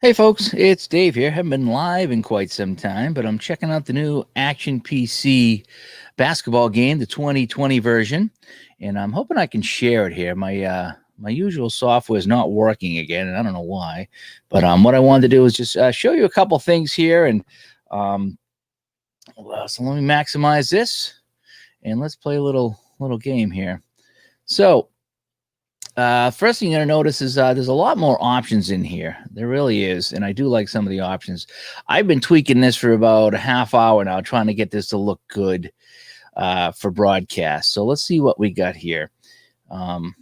Hey folks, it's Dave here. Haven't been live in quite some time, but I'm checking out the new Action PC basketball game, the 2020 version, and I'm hoping I can share it here. My usual software is not working again, and I don't know why. But what I wanted to do is just show you a couple things here, and um, so let me maximize this, and let's play a little game here. So first thing you're going to notice is there's a lot more options in here. There really is. And I do like some of the options. I've been tweaking this for about a half hour now, trying to get this to look good for broadcast. So let's see what we got here. So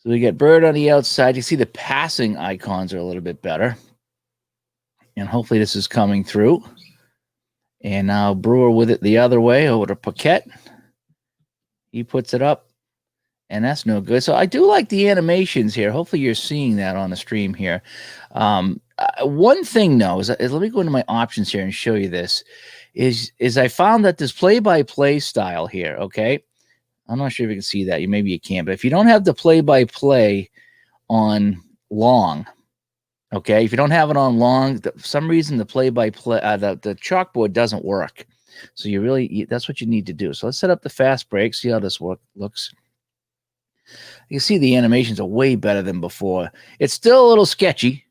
we get Bird on the outside. You see the passing icons are a little bit better. And hopefully this is coming through. And now Brewer with it the other way over to Paquette. He puts it up. And that's no good. So I do like the animations here. Hopefully you're seeing that on the stream here. One thing though is let me go into my options here and show you this. Is I found that this play-by-play style here. Okay, I'm not sure if you can see that. Maybe you can, but if you don't have the play-by-play on long, okay, if you don't have it on long, for some reason the play-by-play the chalkboard doesn't work. So that's what you need to do. So let's set up the fast break. See how this looks. You see the animations are way better than before. It's still a little sketchy.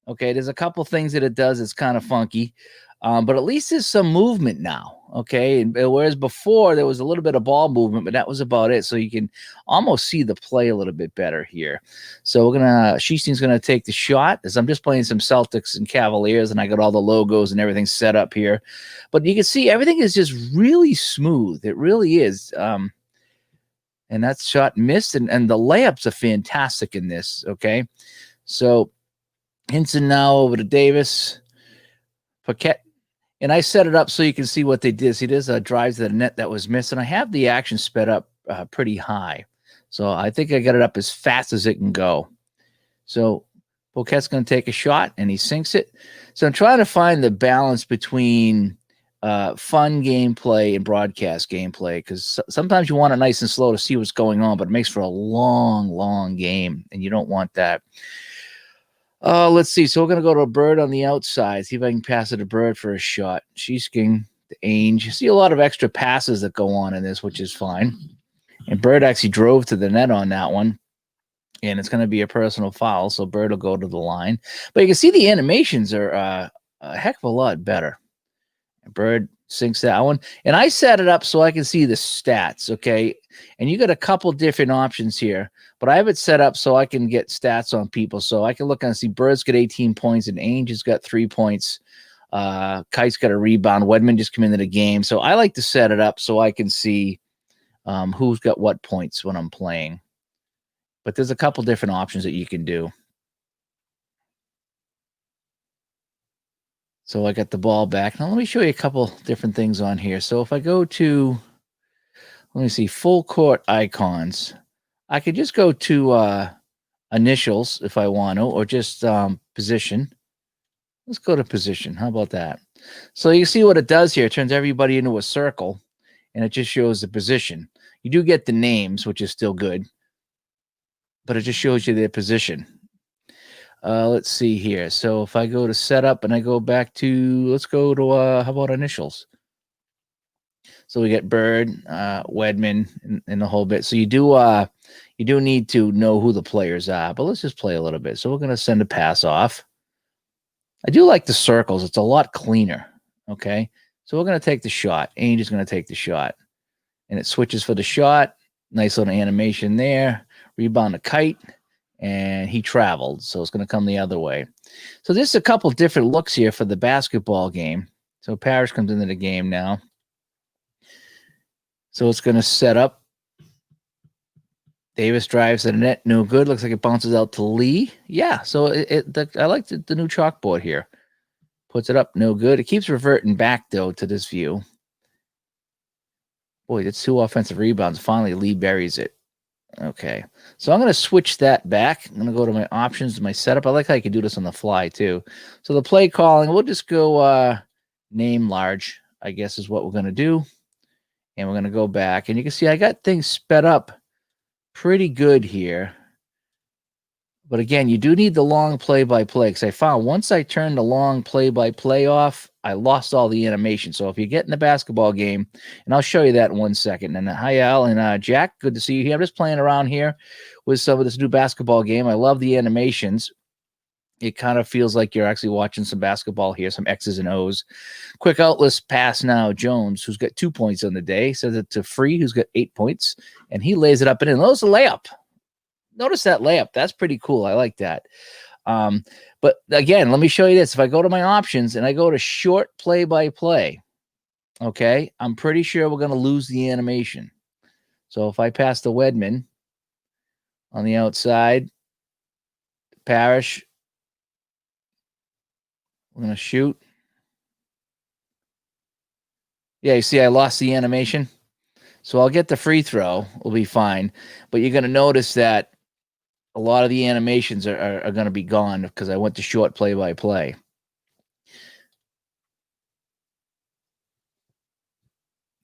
Okay, there's a couple things that it does. It's kind of funky, but at least there's some movement now. Okay, and whereas before there was a little bit of ball movement, but that was about it. So you can almost see the play a little bit better here. So Sheasting's gonna take the shot as I'm just playing some Celtics and Cavaliers, and I got all the logos and everything set up here. But you can see everything is just really smooth. It really is. And that's shot missed, and the layups are fantastic in this. Okay, so Hinson now over to Davis, Paquette, and I set it up so you can see what they did. See, there's a drive to the net that was missed, and I have the action sped up pretty high, so I think I got it up as fast as it can go. So Paquette's going to take a shot, and he sinks it. So I'm trying to find the balance between fun gameplay and broadcast gameplay, because sometimes you want it nice and slow to see what's going on, but it makes for a long game, and you don't want that. Let's see. So we're going to go to a Bird on the outside, see if I can pass it to Bird for a shot. Sheasking to Ainge. You see a lot of extra passes that go on in this, which is fine. And Bird actually drove to the net on that one, and it's going to be a personal foul, so Bird will go to the line. But you can see the animations are a heck of a lot better. Bird sinks that one, and I set it up so I can see the stats. Okay, and you got a couple different options here, but I have it set up so I can get stats on people, so I can look and see Bird's got 18 points and Ainge has got 3 points. Kite's got a rebound. Wedman just come into the game, so I like to set it up so I can see who's got what points when I'm playing. But there's a couple different options that you can do. So I got the ball back. Now let me show you a couple different things on here. So if I go to, let me see, full court icons, I could just go to initials if I want to, or just position. Let's go to position. How about that? So you see what it does here. It turns everybody into a circle, and it just shows the position. You do get the names, which is still good, but it just shows you their position. Let's see here. So if I go to setup and I go back to, let's go to, how about initials? So we get Bird, Wedman, and the whole bit. So you do need to know who the players are, but let's just play a little bit. So we're going to send a pass off. I do like the circles. It's a lot cleaner. Okay. So we're going to take the shot. Ainge is going to take the shot, and it switches for the shot. Nice little animation there. Rebound to Kite. And he traveled, so it's going to come the other way. So there's a couple different looks here for the basketball game. So Parrish comes into the game now. So it's going to set up. Davis drives to the net, no good. Looks like it bounces out to Lee. Yeah, so I like the new chalkboard here. Puts it up, no good. It keeps reverting back, though, to this view. Boy, that's 2 offensive rebounds. Finally, Lee buries it. Okay, so I'm going to switch that back. I'm going to go to my options, my setup. I like how you can do this on the fly, too. So the play calling, we'll just go name large, I guess is what we're going to do. And we're going to go back. And you can see I got things sped up pretty good here. But again, you do need the long play-by-play, because I found once I turned the long play-by-play off, I lost all the animation. So if you get in the basketball game, and I'll show you that in 1 second. And hi, Al and Jack, good to see you here. I'm just playing around here with some of this new basketball game. I love the animations. It kind of feels like you're actually watching some basketball here, some X's and O's. Quick outlets pass now. Jones, who's got 2 points on the day, sends it to Free, who's got 8 points, and he lays it up and in. Notice the layup. Notice that layup. That's pretty cool. I like that. But again, let me show you this. If I go to my options and I go to short play-by-play, okay, I'm pretty sure we're going to lose the animation. So if I pass to Wedman on the outside, Parrish, we're going to shoot. Yeah, you see I lost the animation. So I'll get the free throw. We'll be fine. But you're going to notice that a lot of the animations are going to be gone because I went to short play-by-play.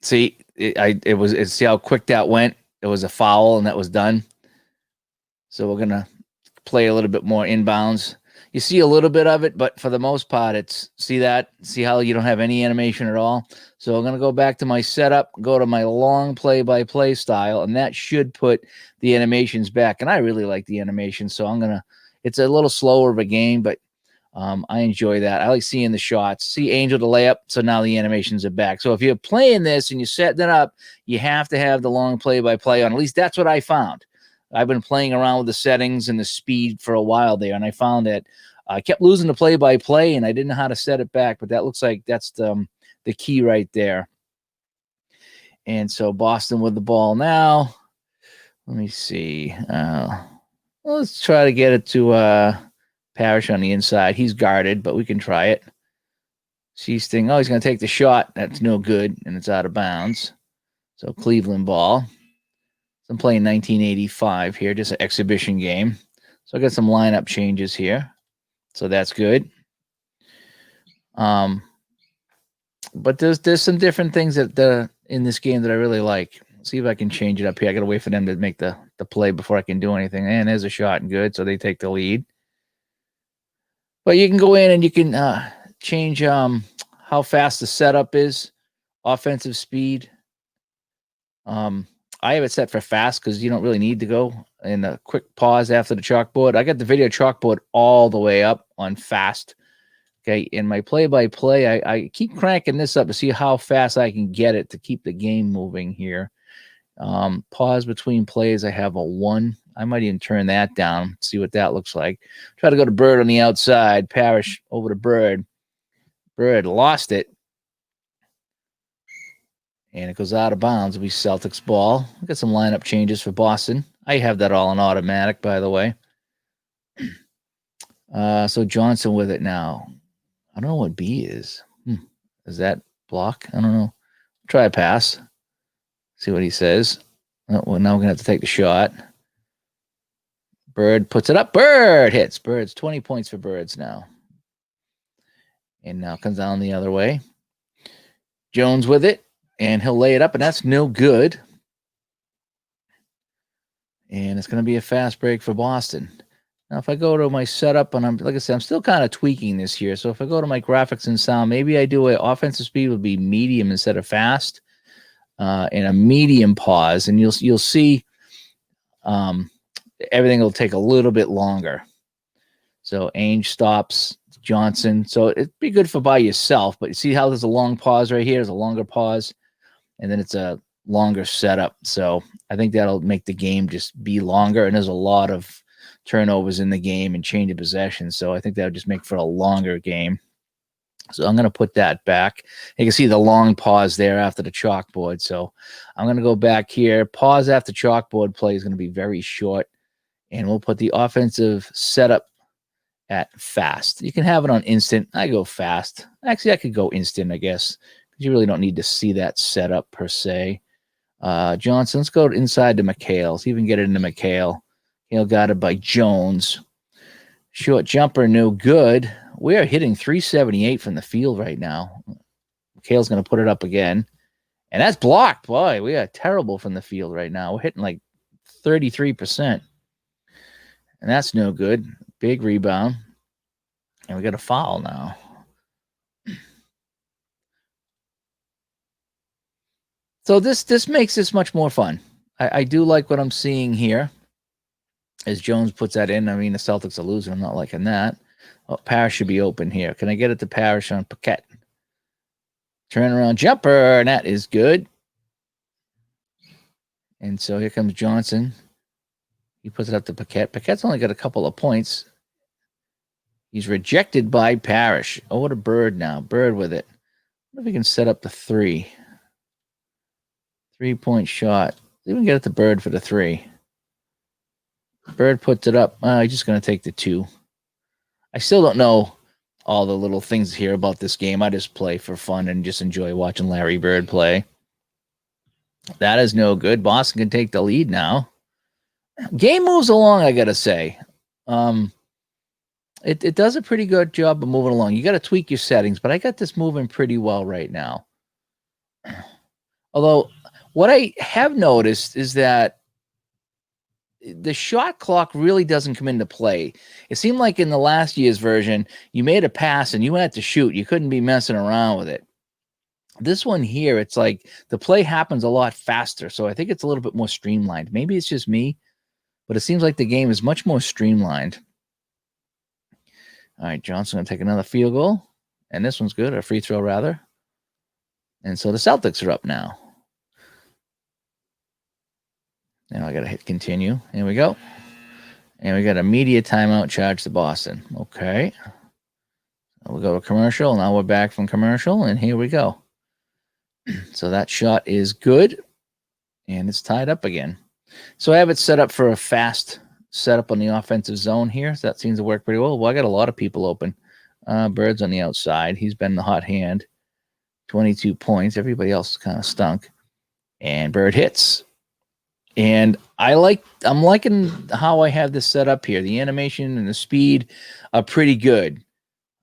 See, see how quick that went? It was a foul, and that was done. So we're going to play a little bit more inbounds. You see a little bit of it, but for the most part, see how you don't have any animation at all? So I'm going to go back to my setup, go to my long play-by-play style, and that should put the animations back. And I really like the animation, so it's a little slower of a game, but I enjoy that. I like seeing the shots. See Angel to layup, so now the animations are back. So if you're playing this and you're setting it up, you have to have the long play-by-play on. At least that's what I found. I've been playing around with the settings and the speed for a while there, and I found that I kept losing the play-by-play, and I didn't know how to set it back, but that looks like that's the key right there. And so Boston with the ball now. Let me see. Let's try to get it to Parrish on the inside. He's guarded, but we can try it. He's going to take the shot. That's no good, and it's out of bounds. So Cleveland ball. I'm playing 1985 here, just an exhibition game. So I got some lineup changes here. So that's good. But there's some different things that in this game that I really like. Let's see if I can change it up here. I got to wait for them to make the play before I can do anything. And there's a shot and good, so they take the lead. But you can go in and you can change how fast the setup is, offensive speed. I have it set for fast because you don't really need to go in a quick pause after the chalkboard. I got the video chalkboard all the way up on fast. Okay, in my play-by-play, I keep cranking this up to see how fast I can get it to keep the game moving here. Pause between plays, I have a 1. I might even turn that down, see what that looks like. Try to go to Bird on the outside. Parrish over to Bird. Bird lost it. And it goes out of bounds. It'll be Celtics ball. I've got some lineup changes for Boston. I have that all in automatic, by the way. So Johnson with it now. I don't know what B is. Is that block? I don't know. Try a pass. See what he says. Oh, well, now we're going to have to take the shot. Bird puts it up. Bird hits. Bird's 20 points for Birds now. And now comes down the other way. Jones with it. And he'll lay it up, and that's no good. And it's going to be a fast break for Boston. Now, if I go to my setup, and like I said, I'm still kind of tweaking this here. So if I go to my graphics and sound, maybe I do offensive speed would be medium instead of fast, and a medium pause, and you'll see everything will take a little bit longer. So Ainge stops Johnson. So it'd be good for by yourself, but you see how there's a long pause right here? There's a longer pause, and then it's a longer setup. So I think that'll make the game just be longer, and there's a lot of turnovers in the game and change of possession. So I think that would just make for a longer game. So I'm going to put that back. You can see the long pause there after the chalkboard. So I'm going to go back here. Pause after chalkboard play is going to be very short, and we'll put the offensive setup at fast. You can have it on instant. I go fast. Actually, I could go instant, I guess, because you really don't need to see that setup per se. Johnson, let's go inside to McHale. See if we can get it into McHale. McHale got it by Jones. Short jumper, no good. We are hitting 378 from the field right now. McHale's going to put it up again. And that's blocked. Boy, we are terrible from the field right now. We're hitting like 33%. And that's no good. Big rebound. And we got a foul now. So this makes this much more fun. I do like what I'm seeing here. As Jones puts that in, I mean, the Celtics are losing. I'm not liking that. Oh, Parrish should be open here. Can I get it to Parrish on Paquette? Turnaround jumper, and that is good. And so here comes Johnson. He puts it up to Paquette. Paquette's only got a couple of points. He's rejected by Parrish. Oh, what a Bird now. Bird with it. What if we can set up the 3? 3-point shot. Even get it to Bird for the 3. Bird puts it up. He's just going to take the 2. I still don't know all the little things here about this game. I just play for fun and just enjoy watching Larry Bird play. That is no good. Boston can take the lead now. Game moves along, I got to say. It does a pretty good job of moving along. You got to tweak your settings, but I got this moving pretty well right now. Although, what I have noticed is that the shot clock really doesn't come into play. It seemed like in the last year's version, you made a pass and you had to shoot. You couldn't be messing around with it. This one here, it's like the play happens a lot faster. So I think it's a little bit more streamlined. Maybe it's just me, but it seems like the game is much more streamlined. All right, Johnson going to take another field goal. And this one's good, a free throw rather. And so the Celtics are up now. Now I got to hit continue. Here we go. And we got a media timeout charge to Boston. Okay. We'll go to commercial. Now we're back from commercial, and here we go. So that shot is good, and it's tied up again. So I have it set up for a fast setup on the offensive zone here. So that seems to work pretty well. Well, I got a lot of people open. Bird's on the outside. He's been the hot hand. 22 points. Everybody else kind of stunk. And Bird hits. And I'm liking how I have this set up here. The animation and the speed are pretty good.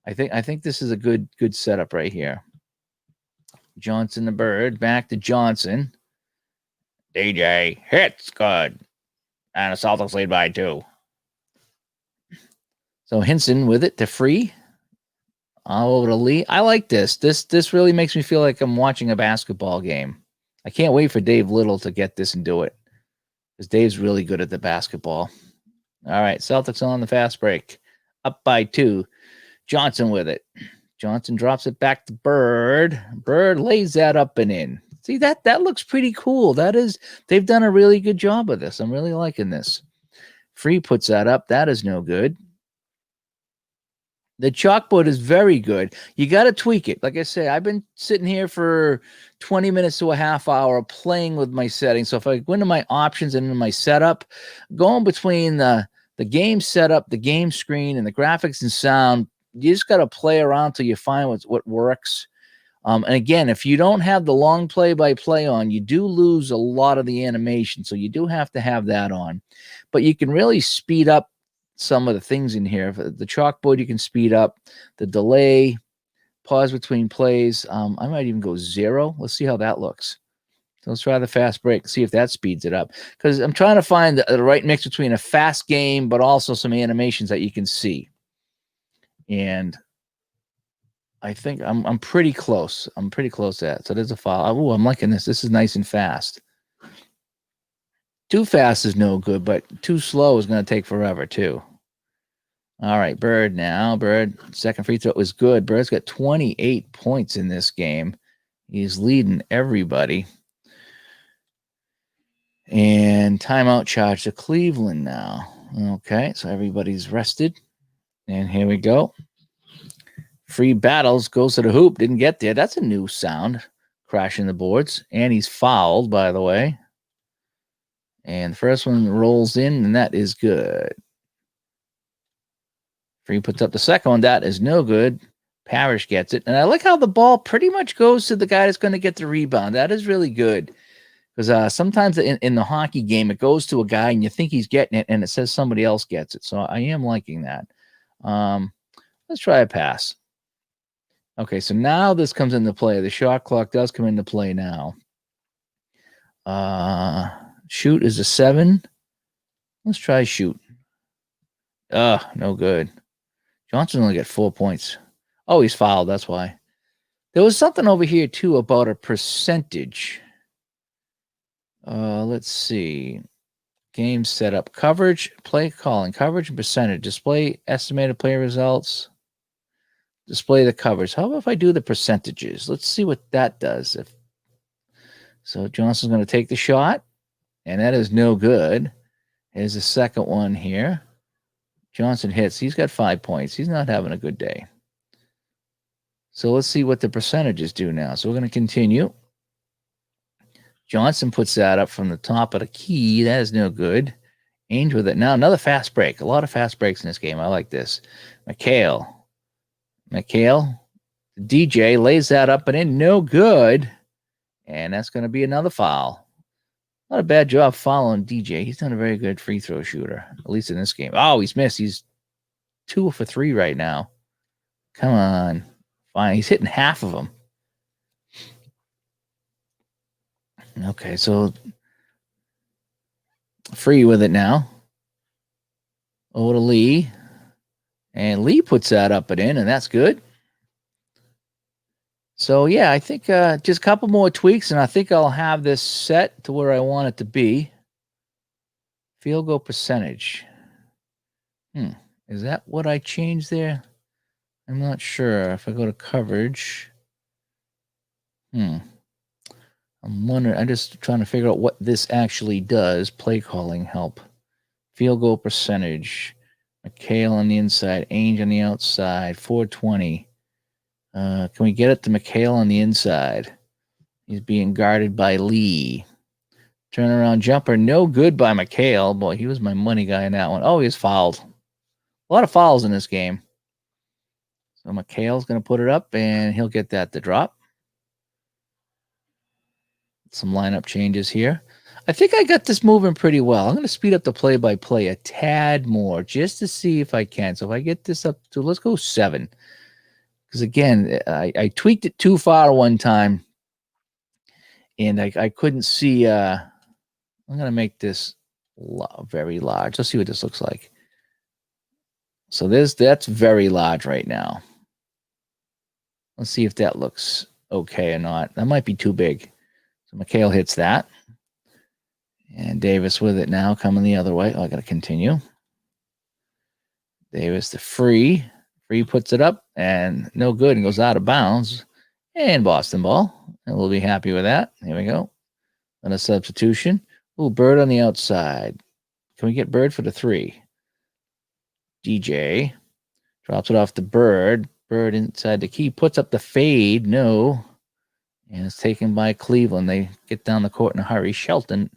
I think this is a good setup right here. Johnson the Bird, back to Johnson. DJ hits good. And the Celtics lead by 2. So Hinson with it to Free. All over to Lee. I like this. This really makes me feel like I'm watching a basketball game. I can't wait for Dave Little to get this and do it. Because Dave's really good at the basketball. All right, Celtics on the fast break. Up by 2. Johnson with it. Johnson drops it back to Bird. Bird lays that up and in. See, that looks pretty cool. They've done a really good job of this. I'm really liking this. Free puts that up. That is no good. The chalkboard is very good. You got to tweak it. Like I say, I've been sitting here for 20 minutes to a half hour playing with my settings. So if I go into my options and into my setup, going between the game setup, the game screen, and the graphics and sound, you just got to play around till you find what works. And again, if you don't have the long play-by-play on, you do lose a lot of the animation. So you do have to have that on. But you can really speed up some of the things in here. The chalkboard you can speed up. The delay, pause between plays. I might even go 0. Let's see how that looks. So let's try the fast break, see if that speeds it up. Because I'm trying to find the right mix between a fast game, but also some animations that you can see. And I think I'm pretty close. I'm pretty close to that. So there's a file. Oh, I'm liking this. This is nice and fast. Too fast is no good, but too slow is going to take forever too. All right, Bird now. Bird, second free throw is good. Bird's got 28 points in this game. He's leading everybody. And timeout charge to Cleveland now. Okay, so everybody's rested. And here we go. Free battles, goes to the hoop. Didn't get there. That's a new sound. Crashing the boards. And he's fouled, by the way. And the first one rolls in, and that is good. Free puts up the second one. That is no good. Parrish gets it. And I like how the ball pretty much goes to the guy that's going to get the rebound. That is really good. Because sometimes in the hockey game, it goes to a guy, and you think he's getting it, and it says somebody else gets it. So I am liking that. Let's try a pass. Okay, so now this comes into play. The shot clock does come into play now. Shoot is a 7. Let's try shoot. No good. Johnson only got 4 points. Oh, he's fouled. That's why. There was something over here, too, about a percentage. Let's see. Game setup. Coverage, play calling. Coverage and percentage. Display estimated play results. Display the coverage. How about if I do the percentages? Let's see what that does. So Johnson's going to take the shot, and that is no good. Here's the second one here. Johnson hits. He's got 5 points. He's not having a good day. So let's see what the percentages do now. So we're going to continue. Johnson puts that up from the top of the key. That is no good. Ainge with it. Now another fast break. A lot of fast breaks in this game. I like this. McHale. DJ lays that up and in. No good. And that's going to be another foul. Not a bad job following DJ. He's done a very good free throw shooter, at least in this game. Oh, he's missed. He's 2 for 3 right now. Come on. Fine. He's hitting half of them. Okay, so Free with it now. Over to Lee. And Lee puts that up and in, and that's good. So, yeah, I think just a couple more tweaks, and I think I'll have this set to where I want it to be. Field goal percentage. Is that what I changed there? I'm not sure. If I go to coverage. I'm wondering. I'm just trying to figure out what this actually does. Play calling help. Field goal percentage. McHale on the inside. Ainge on the outside. 420. Can we get it to McHale on the inside? He's being guarded by Lee. Turnaround jumper. No good by McHale. Boy, he was my money guy in that one. Oh, he was fouled. A lot of fouls in this game. So McHale's going to put it up, and he'll get that to drop. Some lineup changes here. I think I got this moving pretty well. I'm going to speed up the play-by-play a tad more just to see if I can. So if I get this up to, let's go 7. Because, again, I tweaked it too far one time, and I couldn't see. I'm going to make this very large. Let's see what this looks like. So that's very large right now. Let's see if that looks okay or not. That might be too big. So McHale hits that. And Davis with it now, coming the other way. Oh, I got to continue. Davis to Free. Free puts it up, and no good, and goes out of bounds. And Boston ball. And we'll be happy with that. Here we go. And a substitution. Ooh, Bird on the outside. Can we get Bird for the 3? DJ drops it off to Bird. Bird inside the key. Puts up the fade. No. And it's taken by Cleveland. They get down the court in a hurry. Shelton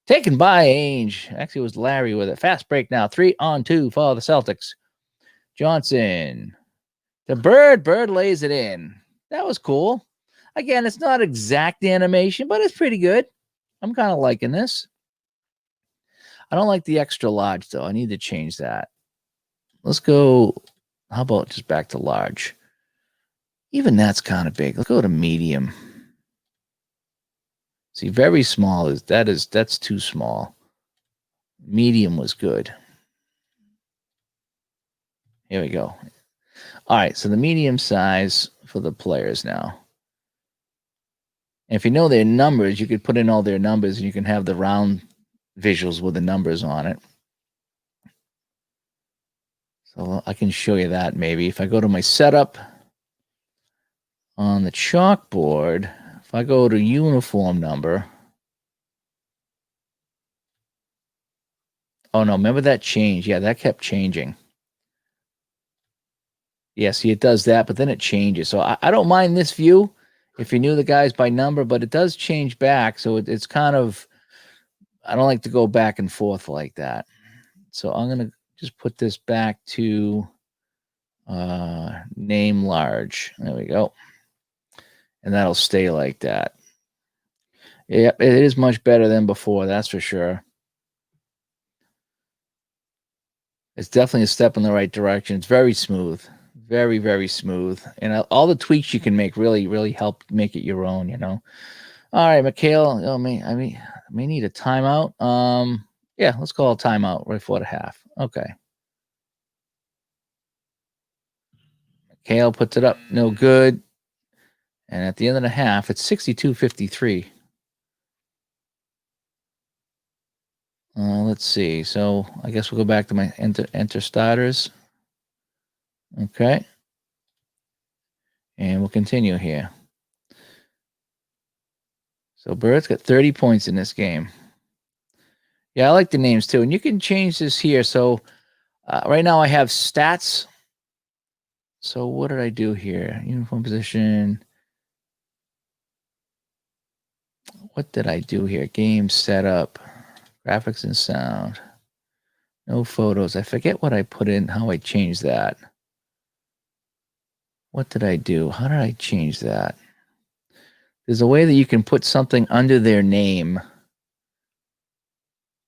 taken by Ainge. Actually, it was Larry with it. Fast break now. 3-on-2 for the Celtics. Johnson. The Bird. Bird lays it in. That was cool. Again, it's not exact animation, but it's pretty good. I'm kind of liking this. I don't like the extra large, though. I need to change that. Let's go. How about just back to large? Even that's kind of big. Let's go to medium. See, very small that's too small. Medium was good. Here we go. All right, so the medium size for the players now. And if you know their numbers, you could put in all their numbers, and you can have the round visuals with the numbers on it. So I can show you that maybe. If I go to my setup on the chalkboard, if I go to uniform number. Oh, no, remember that changed. Yeah, that kept changing. Yeah, see, it does that, but then it changes. So I don't mind this view if you knew the guys by number, but it does change back. So it's kind of, I don't like to go back and forth like that. So I'm going to just put this back to name large. There we go. And that'll stay like that. Yeah, it is much better than before, that's for sure. It's definitely a step in the right direction. It's very smooth. Very, very smooth. And all the tweaks you can make really, really help make it your own, you know. All right, McHale. I may need a timeout. Yeah, let's call a timeout right before the half. Okay. Kale puts it up. No good. And at the end of the half, it's 62-53. Let's see. So I guess we'll go back to my enter starters. Okay. And we'll continue here. So Bird's got 30 points in this game. Yeah, I like the names too. And you can change this here. So right now I have stats. So what did I do here? Uniform position. What did I do here? Game setup. Graphics and sound. No photos. I forget what I put in, how I changed that. What did I do? How did I change that? There's a way that you can put something under their name.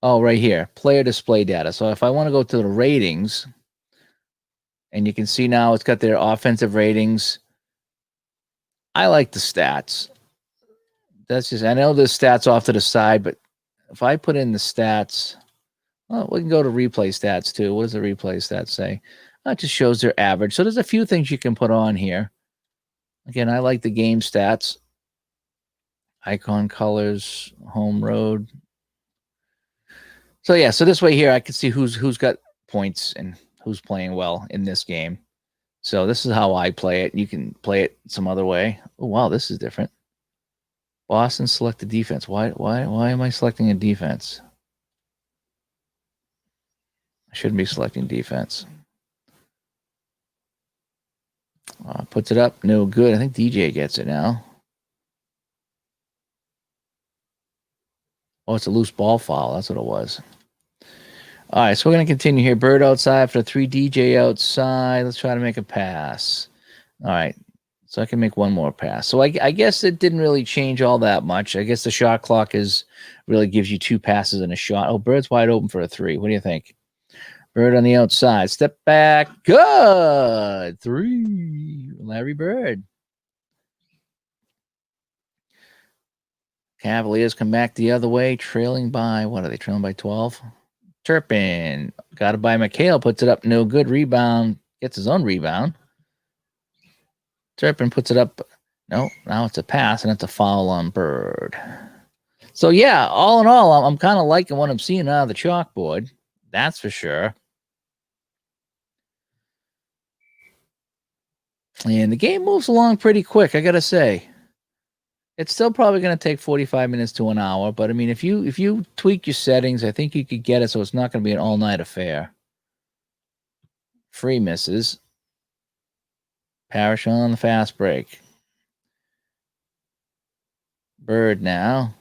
Oh, right here. Player display data. So if I want to go to the ratings, and you can see now it's got their offensive ratings. I like the stats. That's just, I know there's stats off to the side, but if I put in the stats, well, we can go to replay stats too. What does the replay stats say? It just shows their average. So there's a few things you can put on here. Again, I like the game stats. Icon colors, home road. So yeah, so this way here I can see who's got points and who's playing well in this game. So this is how I play it. You can play it some other way. Oh wow, this is different. Boston select the defense. Why am I selecting a defense? I shouldn't be selecting defense. Puts it up. No good. I think DJ gets it now. Oh, it's a loose ball foul. That's what it was. All right, so we're going to continue here. Bird outside for 3. DJ outside. Let's try to make a pass. All right, so I can make one more pass. So I guess it didn't really change all that much. I guess the shot clock really gives you 2 passes and a shot. Oh, Bird's wide open for a 3. What do you think? Bird on the outside. Step back. Good. 3. Larry Bird. Cavaliers come back the other way, trailing by, what are they, trailing by 12? Turpin. Got it by McHale, puts it up, no good. Rebound, gets his own rebound. Turpin puts it up. No, now it's a pass, and it's a foul on Bird. So, yeah, all in all, I'm kind of liking what I'm seeing out of the chalkboard. That's for sure. And the game moves along pretty quick, I got to say. It's still probably going to take 45 minutes to an hour, but I mean, if you tweak your settings, I think you could get it so it's not going to be an all-night affair. Free misses. Parrish on the fast break. Bird now.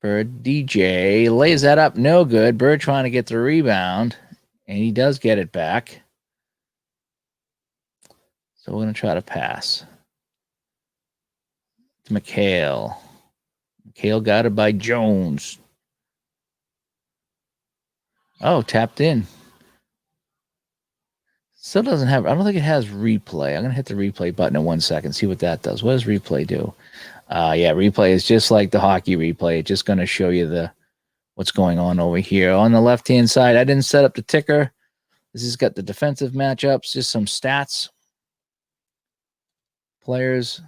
Bird DJ lays that up, no good. Bird trying to get the rebound, and he does get it back. So we're going to try to pass. To McHale. McHale got it by Jones. Oh, tapped in. Still doesn't have, I don't think it has replay. I'm going to hit the replay button in 1 second, see what that does. What does replay do? Yeah, replay is just like the hockey replay. It's just going to show you what's going on over here. On the left-hand side, I didn't set up the ticker. This has got the defensive matchups, just some stats. Players.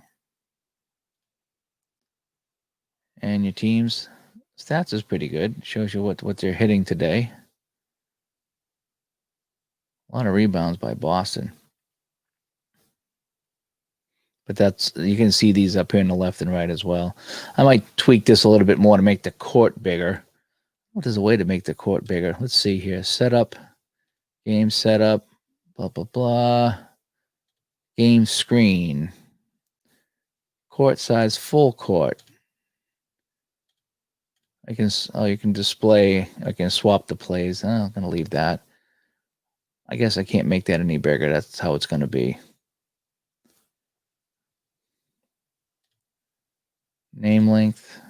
And your teams. Stats is pretty good. Shows you what they're hitting today. A lot of rebounds by Boston. But you can see these up here on the left and right as well. I might tweak this a little bit more to make the court bigger. What is a way to make the court bigger? Let's see here. Setup. Game setup. Blah, blah, blah. Game screen. Court size, full court. You can display. I can swap the plays. I'm going to leave that. I guess I can't make that any bigger. That's how it's going to be. Name length.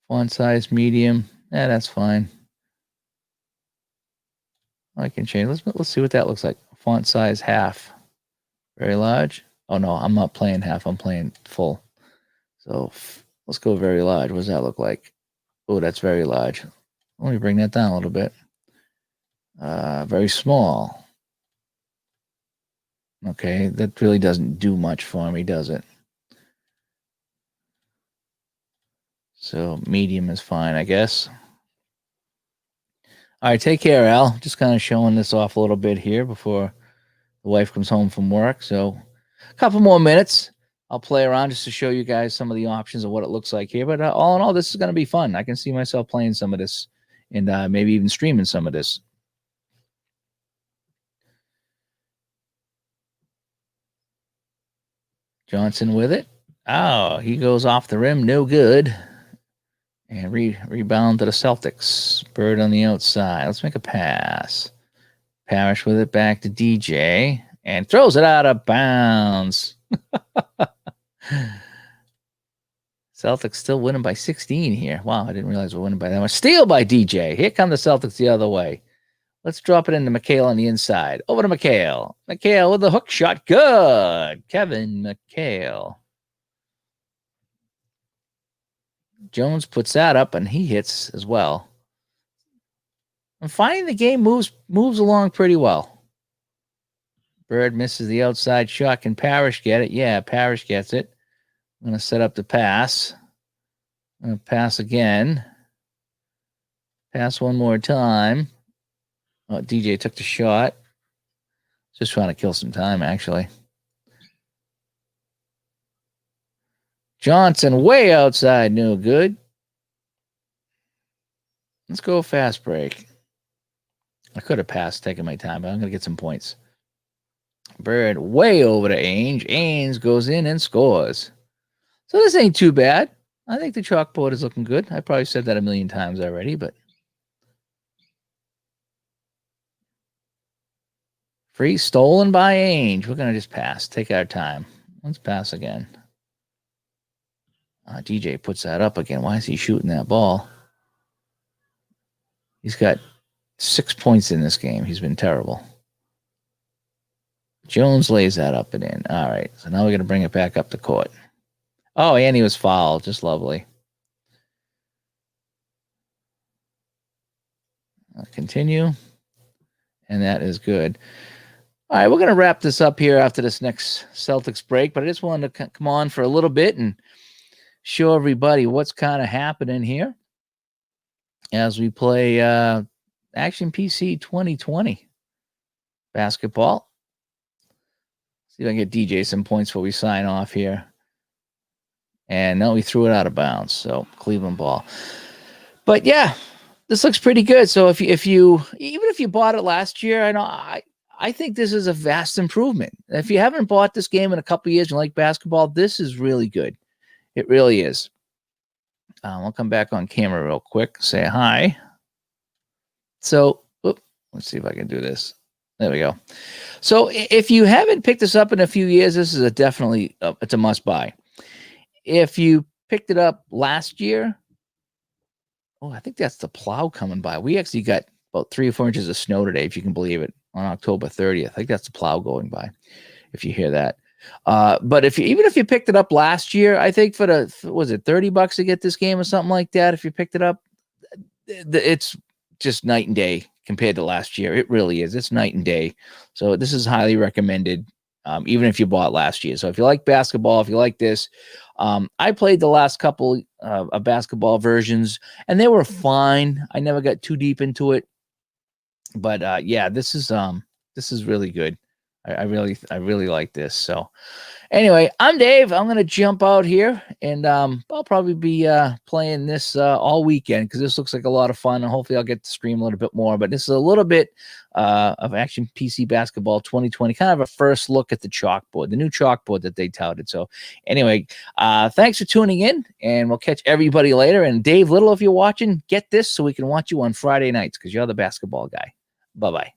Font size, medium. That's fine. I can change. Let's see what that looks like. Font size, half. Very large. Oh, no, I'm not playing half. I'm playing full. So let's go very large. What does that look like? Oh, that's very large. Let me bring that down a little bit. Very small. Okay, that really doesn't do much for me, does it? So medium is fine, I guess. All right, take care, Al. Just kind of showing this off a little bit here before the wife comes home from work. So a couple more minutes. I'll play around just to show you guys some of the options of what it looks like here. But all in all, this is going to be fun. I can see myself playing some of this and maybe even streaming some of this. Johnson with it. Oh, he goes off the rim. No good. And rebound to the Celtics. Bird on the outside. Let's make a pass. Parrish with it back to DJ. And throws it out of bounds. Celtics still winning by 16 here. Wow, I didn't realize we're winning by that much. Steal by DJ. Here come the Celtics the other way. Let's drop it into McHale on the inside. Over to McHale. McHale with the hook shot. Good. Kevin McHale. Jones puts that up, and he hits as well. I'm finding the game moves along pretty well. Bird misses the outside shot. Can Parrish get it? Yeah, Parrish gets it. I'm going to set up the pass. I'm going to pass again. Pass one more time. Oh, DJ took the shot. Just trying to kill some time, actually. Johnson way outside. No good. Let's go fast break. I could have passed, taking my time, but I'm going to get some points. Bird way over to Ainge. Ainge goes in and scores. So this ain't too bad. I think the chalkboard is looking good. I probably said that a million times already, but free stolen by Ainge. We're going to just pass. Take our time. Let's pass again. DJ puts that up again. Why is he shooting that ball? He's got 6 points in this game. He's been terrible. Jones lays that up and in. All right. So now we're going to bring it back up the court. Oh, and he was fouled. Just lovely. I'll continue. And that is good. All right. We're going to wrap this up here after this next Celtics break. But I just wanted to come on for a little bit and show everybody what's kind of happening here as we play Action PC 2020 basketball. See if I can get DJ some points before we sign off here. And no, we threw it out of bounds. So Cleveland ball. But yeah, this looks pretty good. So if you even if you bought it last year, I think this is a vast improvement. If you haven't bought this game in a couple of years and you like basketball, this is really good. It really is. I'll come back on camera real quick. Say hi. So, let's see if I can do this. There we go. So, if you haven't picked this up in a few years, this is definitely it's a must buy. If you picked it up last year, I think that's the plow coming by. We actually got about 3 or 4 inches of snow today, if you can believe it, on October 30th. I think that's the plow going by. If you hear that. But even if you picked it up last year, I think for was it $30 to get this game or something like that? If you picked it up, it's just night and day compared to last year. It really is. It's night and day. So this is highly recommended, even if you bought last year. So if you like basketball, if you like this, I played the last couple of basketball versions, and they were fine. I never got too deep into it, but yeah, this is really good. I really like this. So anyway, I'm Dave. I'm going to jump out here, and I'll probably be playing this all weekend because this looks like a lot of fun, and hopefully I'll get to stream a little bit more. But this is a little bit of Action PC Basketball 2020, kind of a first look at the chalkboard, the new chalkboard that they touted. So anyway, thanks for tuning in, and we'll catch everybody later. And Dave Little, if you're watching, get this so we can watch you on Friday nights because you're the basketball guy. Bye-bye.